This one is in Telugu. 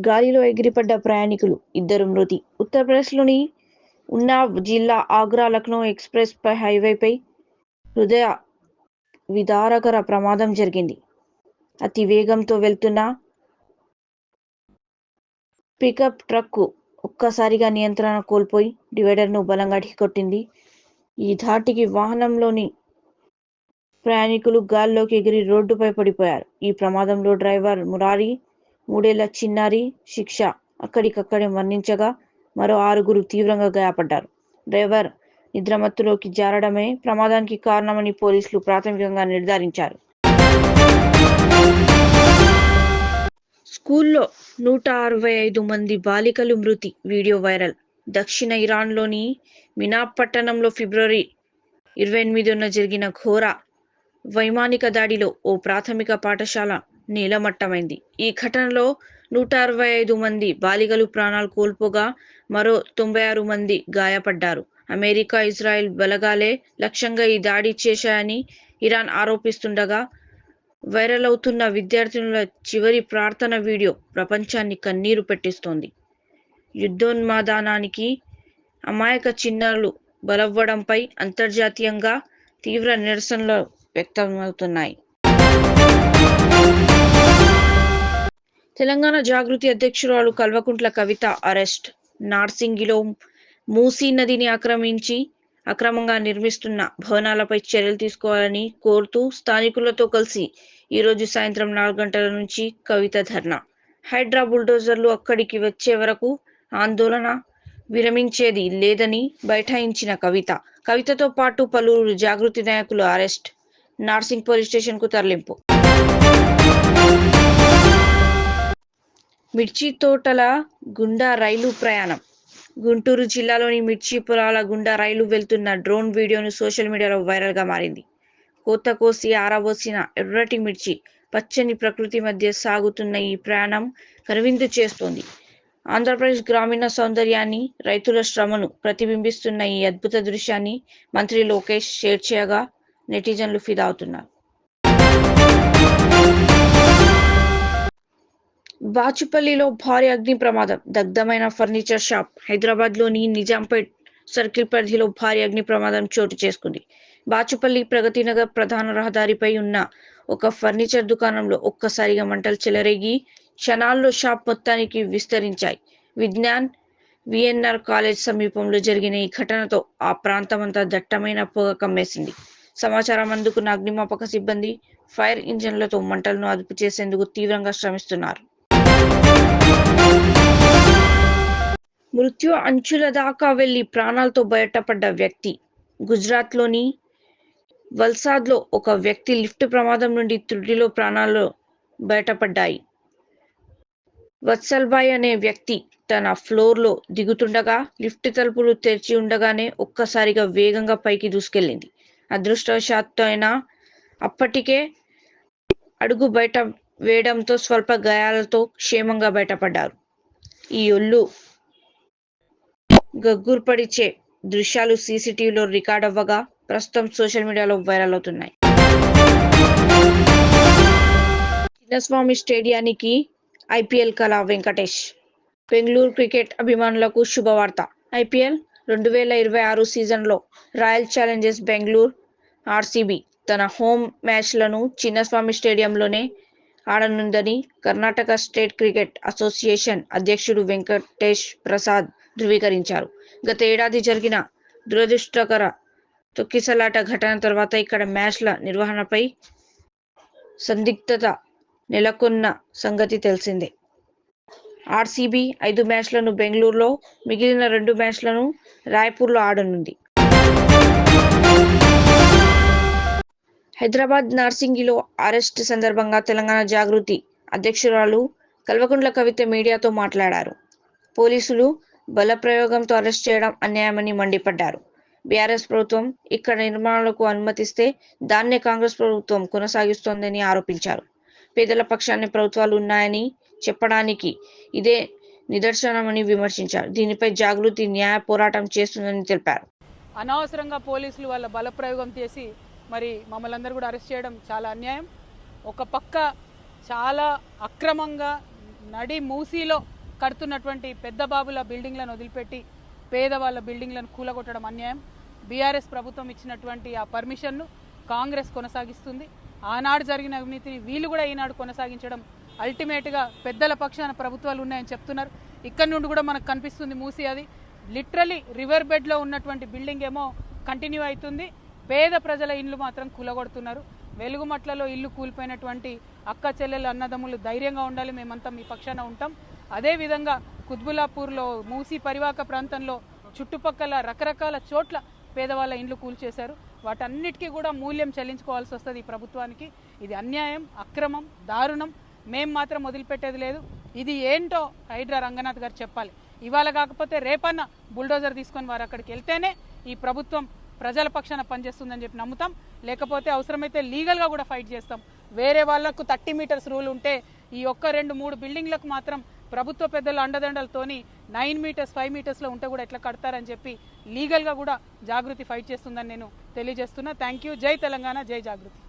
గాలిలో ఎగిరిపడ్డ ప్రయాణికులు, 2 మృతి. ఉత్తరప్రదేశ్లోని ఉన్నావ్ జిల్లా ఆగ్రా లక్నో ఎక్స్ప్రెస్ హైవేపై హృదయ విదారకర ప్రమాదం జరిగింది. అతి వేగంతో వెళ్తున్న పికప్ ట్రక్కు ఒక్కసారిగా నియంత్రణ కోల్పోయి డివైడర్ను బలంగా ఢీకొట్టింది. ఈ ధాటికి వాహనంలోని ప్రయాణికులు గాల్లోకి ఎగిరి రోడ్డుపై పడిపోయారు. ఈ ప్రమాదంలో డ్రైవర్ మురారి, 3 ఏళ్ల చిన్నారి శిక్ష అక్కడికక్కడే మరణించగా మరో 6గురు తీవ్రంగా గాయపడ్డారు. డ్రైవర్ నిద్రమత్తులోకి జారడమే ప్రమాదానికి కారణమని పోలీసులు ప్రాథమికంగా నిర్ధారించారు. స్కూల్లో 165 మంది బాలికలు మృతి. Video viral. దక్షిణ ఇరాన్లోని మినాబ్ పట్టణంలో ఫిబ్రవరి 28న జరిగిన ఘోర వైమానిక దాడిలో ఓ ప్రాథమిక పాఠశాల నేలమట్టమైంది. ఈ ఘటనలో 165 మంది బాలికలు ప్రాణాలు కోల్పోగా మరో 96 మంది గాయపడ్డారు. అమెరికా, ఇజ్రాయెల్ బలగాలే లక్ష్యంగా ఈ దాడి చేశాయని ఇరాన్ ఆరోపిస్తుండగా, వైరల్ అవుతున్న విద్యార్థినుల చివరి ప్రార్థన వీడియో ప్రపంచాన్ని కన్నీరు పెట్టిస్తోంది. యుద్ధోన్మాదానికి అమాయక చిన్నారులు బలవ్వడంపై అంతర్జాతీయంగా తీవ్ర నిరసనలు వ్యక్తమవుతున్నాయి. తెలంగాణ జాగృతి అధ్యక్షురాలు కల్వకుంట్ల కవిత అరెస్ట్. నార్సింగిలో మూసీ నదిని ఆక్రమించి అక్రమంగా నిర్మిస్తున్న భవనాలపై చర్యలు తీసుకోవాలని కోరుతూ స్థానికులతో కలిసి ఈరోజు సాయంత్రం 4 గంటల నుంచి కవిత ధర్నా. హైడ్రా బుల్డోజర్లు అక్కడికి వచ్చే వరకు ఆందోళన విరమించేది లేదని బైఠాయించిన కవితతో పాటు పలువురు జాగృతి నాయకులు అరెస్ట్. నార్సింగ్ పోలీస్ స్టేషన్కు తరలింపు. మిర్చి తోటల గుండా రైలు ప్రయాణం. గుంటూరు జిల్లాలోని మిర్చి పొలాల గుండా రైలు వెళ్తున్న డ్రోన్ వీడియోను సోషల్ మీడియాలో వైరల్గా మారింది. కోత కోసి ఆరబోసిన ఎర్రటి మిర్చి, పచ్చని ప్రకృతి మధ్య సాగుతున్న ఈ ప్రయాణం కనువిందు చేస్తోంది. ఆంధ్రప్రదేశ్ గ్రామీణ సౌందర్యాన్ని, రైతుల శ్రమను ప్రతిబింబిస్తున్న ఈ అద్భుత దృశ్యాన్ని మంత్రి లోకేష్ షేర్ చేయగా నెటిజన్లు ఫిదా అవుతున్నారు. బాచుపల్లిలో భారీ అగ్ని ప్రమాదం. దగ్ధమైన ఫర్నిచర్ షాప్. హైదరాబాద్లోని నిజాంపేట్ సర్కిల్ పరిధిలో భారీ అగ్ని ప్రమాదం చోటు చేసుకుంది. బాచుపల్లి ప్రగతినగర్ ప్రధాన రహదారిపై ఉన్న ఒక ఫర్నిచర్ దుకాణంలో ఒక్కసారిగా మంటలు చెలరేగి క్షణాల్లో షాప్ మొత్తానికి విస్తరించాయి. విజ్ఞాన్ విఎన్ఆర్ కాలేజ్ సమీపంలో జరిగిన ఈ ఘటనతో ఆ ప్రాంతమంతా దట్టమైన పొగ కమ్మేసింది. సమాచారం అందుకున్న అగ్నిమాపక సిబ్బంది ఫైర్ ఇంజన్లతో మంటలను అదుపు చేసేందుకు తీవ్రంగా శ్రమిస్తున్నారు. మృత్యు అంచుల దాకా వెళ్లి ప్రాణాలతో బయటపడ్డ వ్యక్తి. గుజరాత్లోని వల్సాద్లో ఒక వ్యక్తి లిఫ్ట్ ప్రమాదం నుండి త్రుటిలో ప్రాణాలు బయటపడ్డాయి. వత్సల్బాయ్ అనే వ్యక్తి తన ఫ్లోర్లో దిగుతుండగా లిఫ్ట్ తలుపులు తెరిచి ఉండగానే ఒక్కసారిగా వేగంగా పైకి దూసుకెళ్లింది. అదృష్టవశాత్తు అయినా అప్పటికే అడుగు బయట వేయడంతో స్వల్ప గాయాలతో క్షేమంగా బయటపడ్డారు. ఈ ఒళ్ళు గగ్గుర్పడిచే దృశ్యాలు సీసీటీవీలో రికార్డ్ అవ్వగా ప్రస్తుతం సోషల్ మీడియాలో వైరల్ అవుతున్నాయి. చిన్నస్వామి స్టేడియానికి ఐపీఎల్ కళ వెంకటేష్. బెంగళూరు క్రికెట్ అభిమానులకు శుభవార్త. ఐపీఎల్ 2026 సీజన్లో రాయల్ ఛాలెంజర్స్ బెంగళూరు ఆర్సీబీ తన హోమ్ మ్యాచ్లను చిన్నస్వామి స్టేడియంలోనే ఆడనుందని కర్ణాటక స్టేట్ క్రికెట్ అసోసియేషన్ అధ్యక్షుడు వెంకటేష్ ప్రసాద్ ధృవీకరించారు. గత ఏడాది జరిగిన దురదృష్టకర తొక్కిసలాట ఘటన తర్వాత ఇక్కడ మ్యాచ్ల నిర్వహణపై సందిగ్ధత నెలకొన్న సంగతి తెలిసిందే. ఆర్సీబీ 5 మ్యాచ్లను బెంగళూరులో, మిగిలిన 2 మ్యాచ్లను రాయ్పూర్లో ఆడనుంది. హైదరాబాద్ నార్సింగిలో అరెస్ట్ సందర్భంగా తెలంగాణ జాగృతి అధ్యక్షురాలు కల్వకుంట్ల కవిత మీడియాతో మాట్లాడారు. పోలీసులు బలప్రయోగంతో అరెస్ట్ చేయడం అన్యాయమని మండిపడ్డారు. బీఆర్ఎస్ ప్రభుత్వం ఇక్కడ నిర్మాణాలకు అనుమతిస్తే దాన్నే కాంగ్రెస్ ప్రభుత్వం కొనసాగిస్తోందని ఆరోపించారు. పేదల పక్షాన్ని ప్రభుత్వాలు ఉన్నాయని చెప్పడానికి ఇదే నిదర్శనమని విమర్శించారు. దీనిపై జాగృతి న్యాయ పోరాటం చేస్తుందని తెలిపారు. అనవసరంగా పోలీసులు వాళ్ళ బలప్రయోగం చేసి మరి మమ్మల్ని అందరూ కూడా అరెస్ట్ చేయడం చాలా అన్యాయం. ఒక పక్క చాలా అక్రమంగా నడి మూసీలో కడుతున్నటువంటి పెద్ద బాబుల బిల్డింగ్లను వదిలిపెట్టి పేదవాళ్ళ బిల్డింగ్లను కూలగొట్టడం అన్యాయం. బీఆర్ఎస్ ప్రభుత్వం ఇచ్చినటువంటి ఆ పర్మిషన్ను కాంగ్రెస్ కొనసాగిస్తుంది. ఆనాడు జరిగిన అవినీతిని వీళ్ళు కూడా ఈనాడు కొనసాగించడం అల్టిమేట్గా పెద్దల పక్షాన ప్రభుత్వాలు ఉన్నాయని చెప్తున్నారు. ఇక్కడ నుండి కూడా మనకు కనిపిస్తుంది మూసీ. అది లిటరలీ రివర్ బెడ్లో ఉన్నటువంటి బిల్డింగ్ ఏమో కంటిన్యూ అవుతుంది, పేద ప్రజల ఇల్లు మాత్రం కూలగొడుతున్నారు. వెలుగుమట్లలో ఇల్లు కూలిపోయినటువంటి అక్క చెల్లెలు అన్నదమ్ములు ధైర్యంగా ఉండాలి, మేమంతా మీ పక్షాన ఉంటాం. అదేవిధంగా కుత్బుల్లాపూర్లో మూసీ పరివాహక ప్రాంతంలో చుట్టుపక్కల రకరకాల చోట్ల పేదవాళ్ళ ఇండ్లు కూల్చేశారు. వాటన్నిటికీ కూడా మూల్యం చెల్లించుకోవాల్సి వస్తుంది ఈ ప్రభుత్వానికి. ఇది అన్యాయం, అక్రమం, దారుణం. మేం మాత్రం వదిలిపెట్టేది లేదు. ఇది ఏంటో హైడ్రా రంగనాథ్ గారు చెప్పాలి. ఇవాళ కాకపోతే రేపన్నా బుల్డోజర్ తీసుకొని వారు అక్కడికి వెళ్తేనే ఈ ప్రభుత్వం ప్రజల పక్షాన పనిచేస్తుందని చెప్పి నమ్ముతాం. లేకపోతే అవసరమైతే లీగల్గా కూడా ఫైట్ చేస్తాం. వేరే వాళ్లకు 30 మీటర్స్ రూల్ ఉంటే ఈ ఒక్క 2-3 బిల్డింగ్లకు మాత్రం ప్రభుత్వ పెద్దల అండదండలతోని 9 మీటర్స్ 5 మీటర్స్లో ఉంటే కూడా ఎట్లా కడతారని చెప్పి లీగల్గా కూడా జాగృతి ఫైట్ చేస్తుందని నేను తెలియజేస్తున్నా. Thank you. జై తెలంగాణ, జై జాగృతి.